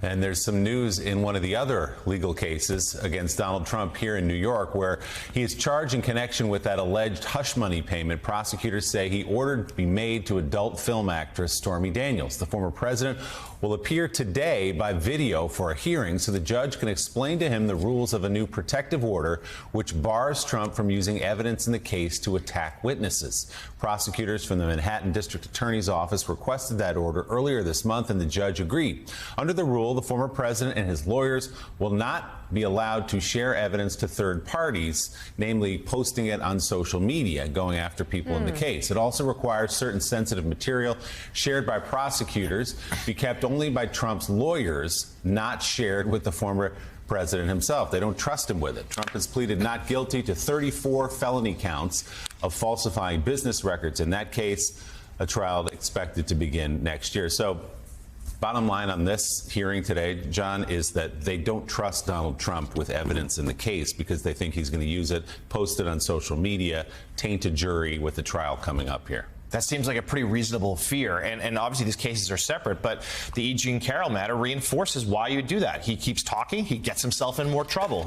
And there's some news in one of the other legal cases against Donald Trump here in New York, where he is charged in connection with that alleged hush money payment prosecutors say he ordered to be made to adult film actress Stormy Daniels. The former president will appear today by video for a hearing so the judge can explain to him the rules of a new protective order which bars Trump from using evidence in the case to attack witnesses. Prosecutors from the Manhattan District Attorney's Office requested that order earlier this month, and the judge agreed. Under the rule, the former president and his lawyers will not be allowed to share evidence to third parties, namely posting it on social media, going after people in the case. It also requires certain sensitive material shared by prosecutors be kept only by Trump's lawyers, not shared with the former president himself. They don't trust him with it. Trump has pleaded not guilty to 34 felony counts of falsifying business records. In that case, a trial expected to begin next year. So, bottom line on this hearing today, John, is that they don't trust Donald Trump with evidence in the case because they think he's going to use it, post it on social media, taint a jury with the trial coming up here. That seems like a pretty reasonable fear. And obviously these cases are separate, but the E. Jean Carroll matter reinforces why you would do that. He keeps talking. He gets himself in more trouble.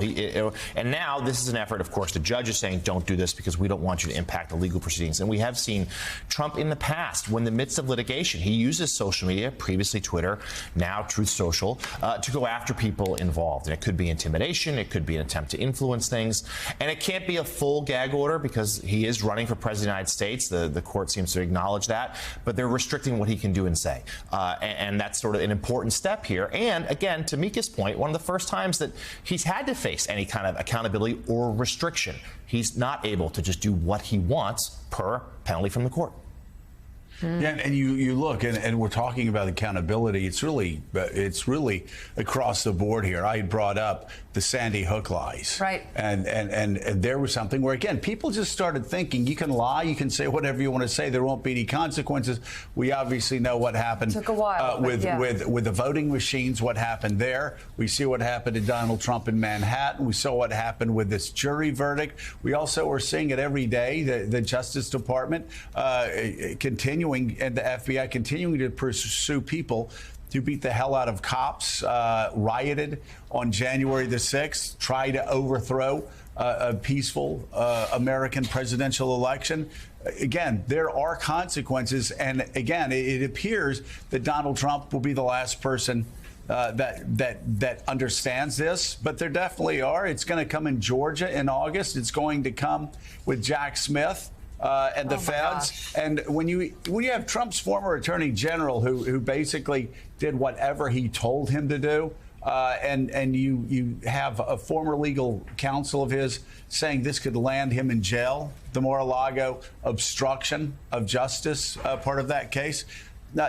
And now this is an effort, of course, the judge is saying, don't do this because we don't want you to impact the legal proceedings. And we have seen Trump in the past, when in the midst of litigation, he uses social media, previously Twitter, now Truth Social, to go after people involved. And it could be intimidation. It could be an attempt to influence things. And it can't be a full gag order because he is running for president of the United States. The court seems to acknowledge that, but they're restricting what he can do and say. And that's sort of an important step here. And again, to Mika's point, one of the first times that he's had to face any kind of accountability or restriction. He's not able to just do what he wants per penalty from the court. Yeah, and you look, and we're talking about accountability. It's really across the board here. I had brought up the Sandy Hook lies, right? And there was something where, again, people just started thinking you can lie, you can say whatever you want to say, there won't be any consequences. We obviously know what happened. Took a while, with the voting machines. What happened there? We see what happened to Donald Trump in Manhattan. We saw what happened with this jury verdict. We also are seeing it every day. The Justice Department continuing. And the FBI continuing to pursue people to beat the hell out of cops, rioted on January the 6th, try to overthrow a peaceful American presidential election. Again, there are consequences. And again, it appears that Donald Trump will be the last person that understands this, but there definitely are. It's going to come in Georgia in August. It's going to come with Jack Smith. And the feds. And when you have Trump's former attorney general who basically did whatever he told him to do, and you have a former legal counsel of his saying this could land him in jail, the Mar-a-Lago obstruction of justice part of that case.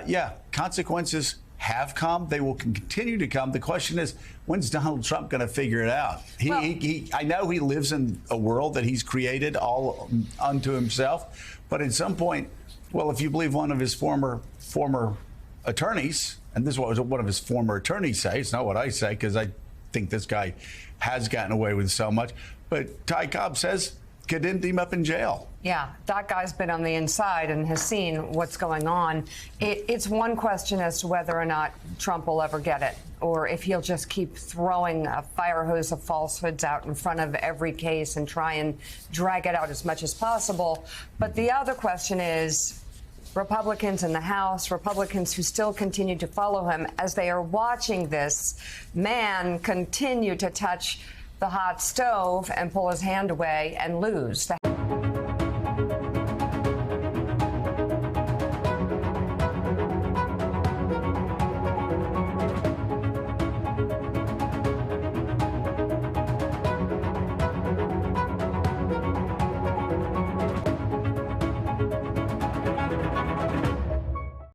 Yeah, consequences have come. They will continue to come. The question is, when's Donald Trump going to figure it out? I know he lives in a world that he's created all unto himself, but at some point, well, if you believe one of his former attorneys, and this is what one of his former attorneys say, it's not what I say because I think this guy has gotten away with so much, but Ty Cobb says could end him up in jail. Yeah, that guy's been on the inside and has seen what's going on. It's one question as to whether or not Trump will ever get it, or if he'll just keep throwing a fire hose of falsehoods out in front of every case and try and drag it out as much as possible. But the other question is, Republicans in the House, Republicans who still continue to follow him, as they are watching this man continue to touch the hot stove and pull his hand away and lose. The